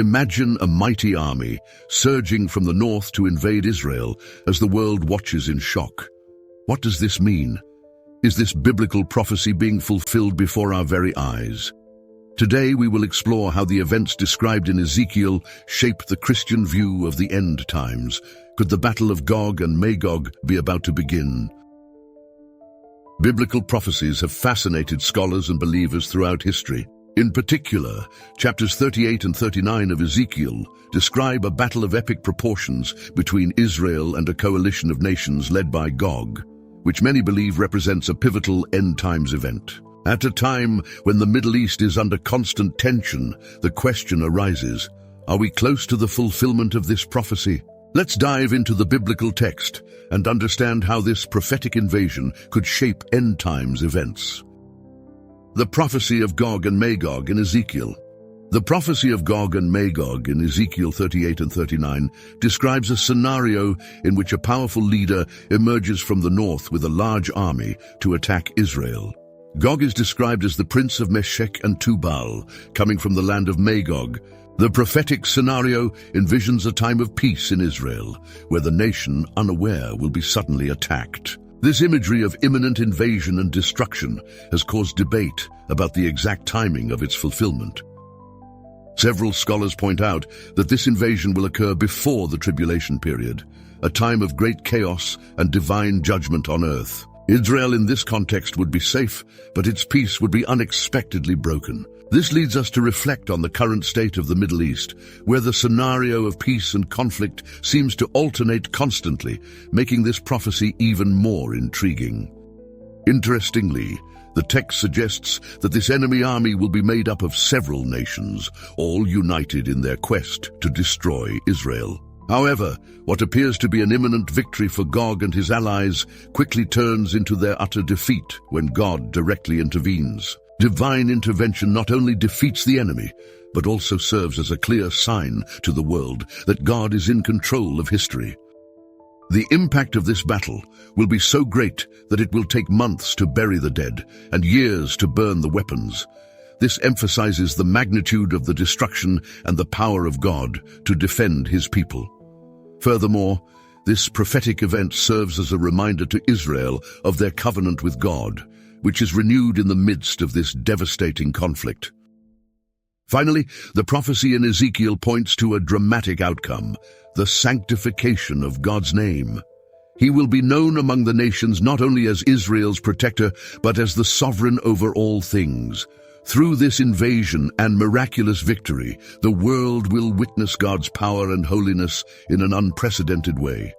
Imagine a mighty army surging from the north to invade Israel as the world watches in shock. What does this mean? Is this biblical prophecy being fulfilled before our very eyes? Today we will explore how the events described in Ezekiel shape the Christian view of the end times. Could the battle of Gog and Magog be about to begin? Biblical prophecies have fascinated scholars and believers throughout history. In particular, chapters 38 and 39 of Ezekiel describe a battle of epic proportions between Israel and a coalition of nations led by Gog, which many believe represents a pivotal end times event. At a time when the Middle East is under constant tension, the question arises, are we close to the fulfillment of this prophecy? Let's dive into the biblical text and understand how this prophetic invasion could shape end times events. The prophecy of Gog and Magog in Ezekiel. The prophecy of Gog and Magog in Ezekiel 38 and 39 describes a scenario in which a powerful leader emerges from the north with a large army to attack Israel. Gog is described as the prince of Meshech and Tubal, coming from the land of Magog. The prophetic scenario envisions a time of peace in Israel, where the nation, unaware, will be suddenly attacked. This imagery of imminent invasion and destruction has caused debate about the exact timing of its fulfillment. Several scholars point out that this invasion will occur before the tribulation period, a time of great chaos and divine judgment on earth. Israel in this context would be safe, but its peace would be unexpectedly broken. This leads us to reflect on the current state of the Middle East, where the scenario of peace and conflict seems to alternate constantly, making this prophecy even more intriguing. Interestingly, the text suggests that this enemy army will be made up of several nations, all united in their quest to destroy Israel. However, what appears to be an imminent victory for Gog and his allies quickly turns into their utter defeat when God directly intervenes. Divine intervention not only defeats the enemy, but also serves as a clear sign to the world that God is in control of history. The impact of this battle will be so great that it will take months to bury the dead and years to burn the weapons. This emphasizes the magnitude of the destruction and the power of God to defend his people. Furthermore, this prophetic event serves as a reminder to Israel of their covenant with God, which is renewed in the midst of this devastating conflict. Finally, the prophecy in Ezekiel points to a dramatic outcome, the sanctification of God's name. He will be known among the nations not only as Israel's protector, but as the sovereign over all things. Through this invasion and miraculous victory, the world will witness God's power and holiness in an unprecedented way.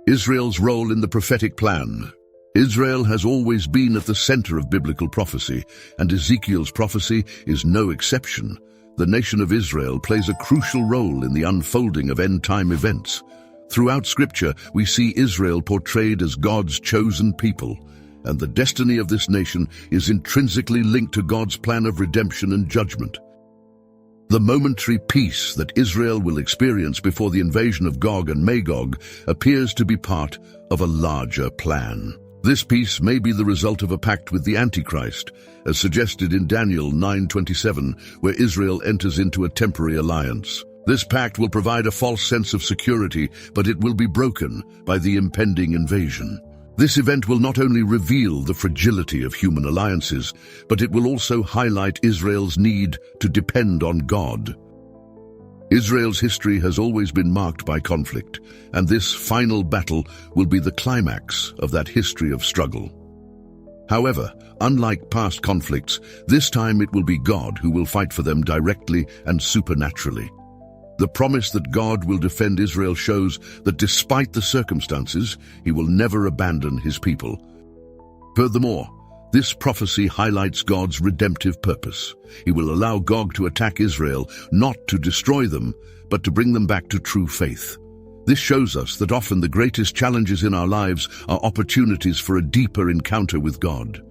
Israel's role in the prophetic plan. Israel has always been at the center of biblical prophecy, and Ezekiel's prophecy is no exception. The nation of Israel plays a crucial role in the unfolding of end-time events. Throughout Scripture, we see Israel portrayed as God's chosen people, and the destiny of this nation is intrinsically linked to God's plan of redemption and judgment. The momentary peace that Israel will experience before the invasion of Gog and Magog appears to be part of a larger plan. This peace may be the result of a pact with the Antichrist, as suggested in Daniel 9:27, where Israel enters into a temporary alliance. This pact will provide a false sense of security, but it will be broken by the impending invasion. This event will not only reveal the fragility of human alliances, but it will also highlight Israel's need to depend on God. Israel's history has always been marked by conflict, and this final battle will be the climax of that history of struggle. However, unlike past conflicts, this time it will be God who will fight for them directly and supernaturally. The promise that God will defend Israel shows that despite the circumstances, he will never abandon his people. Furthermore, this prophecy highlights God's redemptive purpose. He will allow Gog to attack Israel, not to destroy them, but to bring them back to true faith. This shows us that often the greatest challenges in our lives are opportunities for a deeper encounter with God.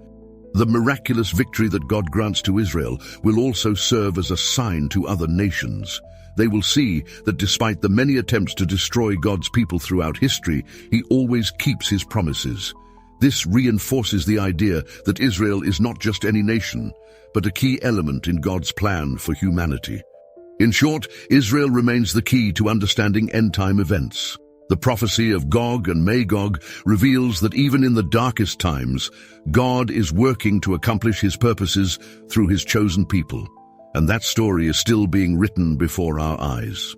The miraculous victory that God grants to Israel will also serve as a sign to other nations. They will see that despite the many attempts to destroy God's people throughout history, he always keeps his promises. This reinforces the idea that Israel is not just any nation, but a key element in God's plan for humanity. In short, Israel remains the key to understanding end-time events. The prophecy of Gog and Magog reveals that even in the darkest times, God is working to accomplish his purposes through his chosen people, and that story is still being written before our eyes.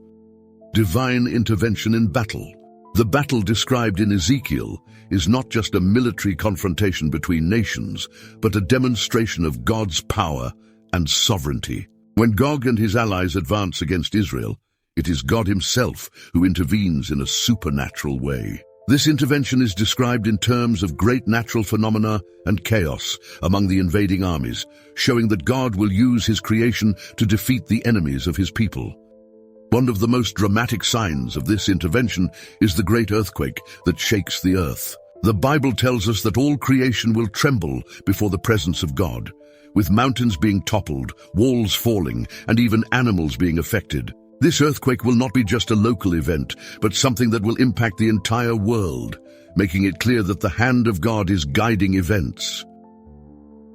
Divine intervention in battle. The battle described in Ezekiel is not just a military confrontation between nations, but a demonstration of God's power and sovereignty. When Gog and his allies advance against Israel, it is God himself who intervenes in a supernatural way. This intervention is described in terms of great natural phenomena and chaos among the invading armies, showing that God will use his creation to defeat the enemies of his people. One of the most dramatic signs of this intervention is the great earthquake that shakes the earth. The Bible tells us that all creation will tremble before the presence of God, with mountains being toppled, walls falling, and even animals being affected. This earthquake will not be just a local event, but something that will impact the entire world, making it clear that the hand of God is guiding events.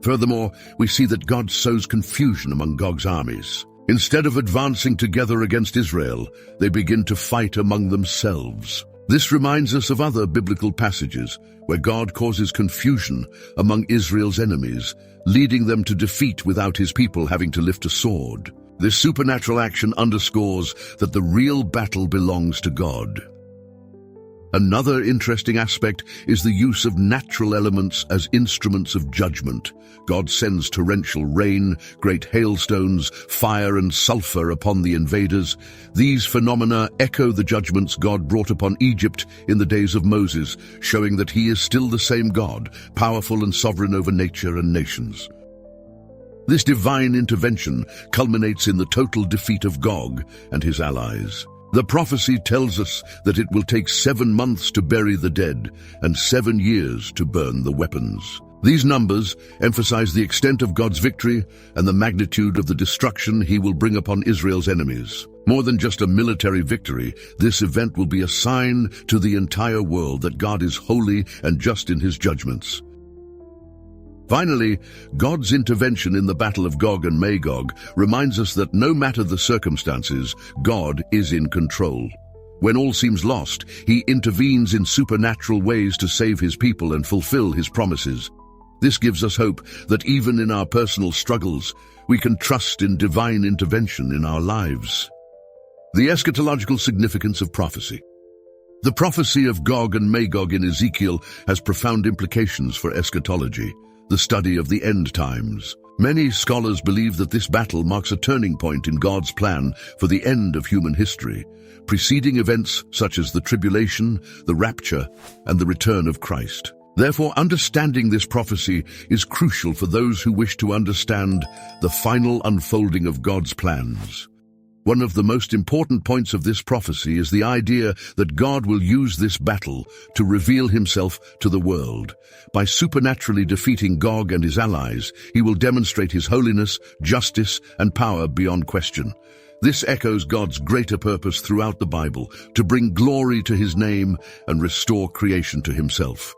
Furthermore, we see that God sows confusion among Gog's armies. Instead of advancing together against Israel, they begin to fight among themselves. This reminds us of other biblical passages where God causes confusion among Israel's enemies, leading them to defeat without his people having to lift a sword. This supernatural action underscores that the real battle belongs to God. Another interesting aspect is the use of natural elements as instruments of judgment. God sends torrential rain, great hailstones, fire and sulfur upon the invaders. These phenomena echo the judgments God brought upon Egypt in the days of Moses, showing that he is still the same God, powerful and sovereign over nature and nations. This divine intervention culminates in the total defeat of Gog and his allies. The prophecy tells us that it will take 7 months to bury the dead and 7 years to burn the weapons. These numbers emphasize the extent of God's victory and the magnitude of the destruction he will bring upon Israel's enemies. More than just a military victory, this event will be a sign to the entire world that God is holy and just in his judgments. Finally, God's intervention in the battle of Gog and Magog reminds us that no matter the circumstances, God is in control. When all seems lost, he intervenes in supernatural ways to save his people and fulfill his promises. This gives us hope that even in our personal struggles, we can trust in divine intervention in our lives. The eschatological significance of prophecy. The prophecy of Gog and Magog in Ezekiel has profound implications for eschatology, the study of the end times. Many scholars believe that this battle marks a turning point in God's plan for the end of human history, preceding events such as the tribulation, the rapture, and the return of Christ. Therefore, understanding this prophecy is crucial for those who wish to understand the final unfolding of God's plans. One of the most important points of this prophecy is the idea that God will use this battle to reveal himself to the world. By supernaturally defeating Gog and his allies, he will demonstrate his holiness, justice, and power beyond question. This echoes God's greater purpose throughout the Bible, to bring glory to his name and restore creation to himself.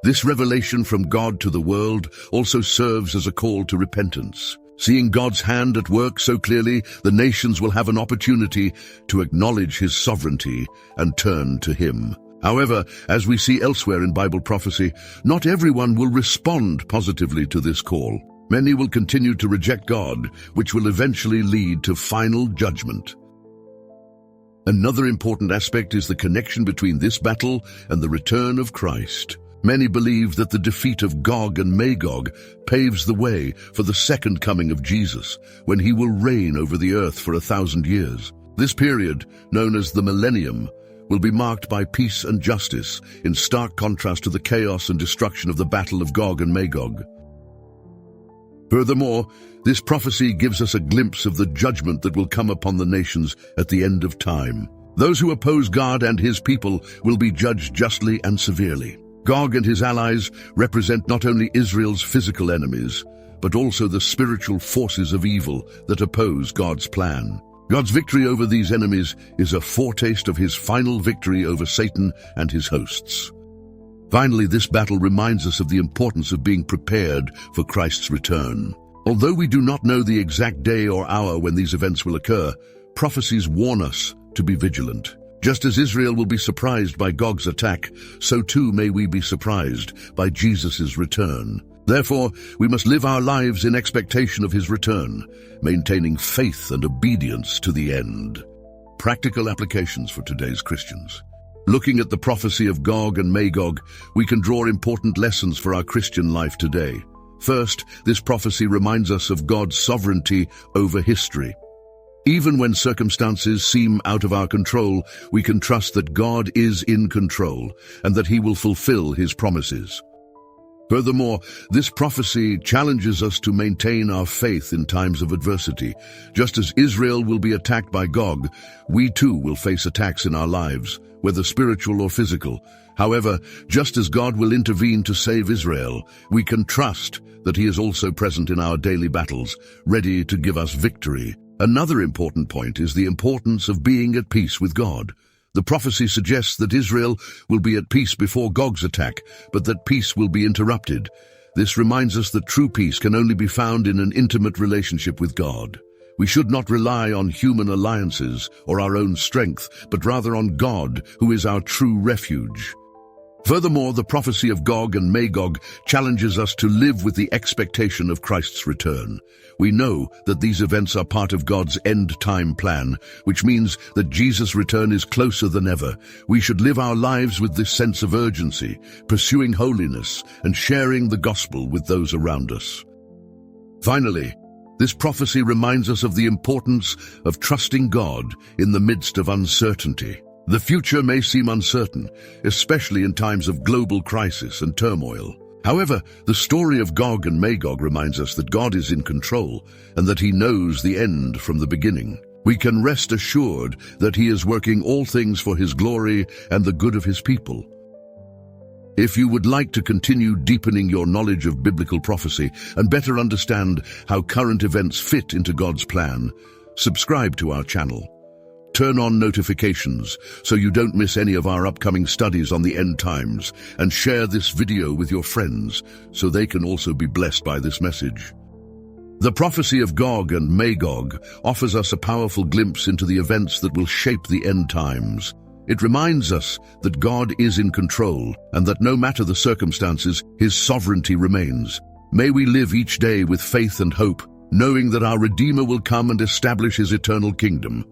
This revelation from God to the world also serves as a call to repentance. Seeing God's hand at work so clearly, the nations will have an opportunity to acknowledge his sovereignty and turn to him. However, as we see elsewhere in Bible prophecy, not everyone will respond positively to this call. Many will continue to reject God, which will eventually lead to final judgment. Another important aspect is the connection between this battle and the return of Christ. Many believe that the defeat of Gog and Magog paves the way for the second coming of Jesus, when he will reign over the earth for 1,000 years. This period, known as the Millennium, will be marked by peace and justice, in stark contrast to the chaos and destruction of the battle of Gog and Magog. Furthermore, this prophecy gives us a glimpse of the judgment that will come upon the nations at the end of time. Those who oppose God and his people will be judged justly and severely. Gog and his allies represent not only Israel's physical enemies, but also the spiritual forces of evil that oppose God's plan. God's victory over these enemies is a foretaste of his final victory over Satan and his hosts. Finally, this battle reminds us of the importance of being prepared for Christ's return. Although we do not know the exact day or hour when these events will occur, prophecies warn us to be vigilant. Just as Israel will be surprised by Gog's attack, so too may we be surprised by Jesus' return. Therefore, we must live our lives in expectation of his return, maintaining faith and obedience to the end. Practical applications for today's Christians. Looking at the prophecy of Gog and Magog, we can draw important lessons for our Christian life today. First, this prophecy reminds us of God's sovereignty over history. Even when circumstances seem out of our control, we can trust that God is in control and that he will fulfill his promises. Furthermore, this prophecy challenges us to maintain our faith in times of adversity. Just as Israel will be attacked by Gog, we too will face attacks in our lives, whether spiritual or physical. However, just as God will intervene to save Israel, we can trust that he is also present in our daily battles, ready to give us victory. Another important point is the importance of being at peace with God. The prophecy suggests that Israel will be at peace before Gog's attack, but that peace will be interrupted. This reminds us that true peace can only be found in an intimate relationship with God. We should not rely on human alliances or our own strength, but rather on God, who is our true refuge. Furthermore, the prophecy of Gog and Magog challenges us to live with the expectation of Christ's return. We know that these events are part of God's end-time plan, which means that Jesus' return is closer than ever. We should live our lives with this sense of urgency, pursuing holiness and sharing the gospel with those around us. Finally, this prophecy reminds us of the importance of trusting God in the midst of uncertainty. The future may seem uncertain, especially in times of global crisis and turmoil. However, the story of Gog and Magog reminds us that God is in control and that he knows the end from the beginning. We can rest assured that he is working all things for his glory and the good of his people. If you would like to continue deepening your knowledge of biblical prophecy and better understand how current events fit into God's plan, subscribe to our channel. Turn on notifications so you don't miss any of our upcoming studies on the end times, and share this video with your friends so they can also be blessed by this message. The prophecy of Gog and Magog offers us a powerful glimpse into the events that will shape the end times. It reminds us that God is in control and that no matter the circumstances, his sovereignty remains. May we live each day with faith and hope, knowing that our Redeemer will come and establish his eternal kingdom.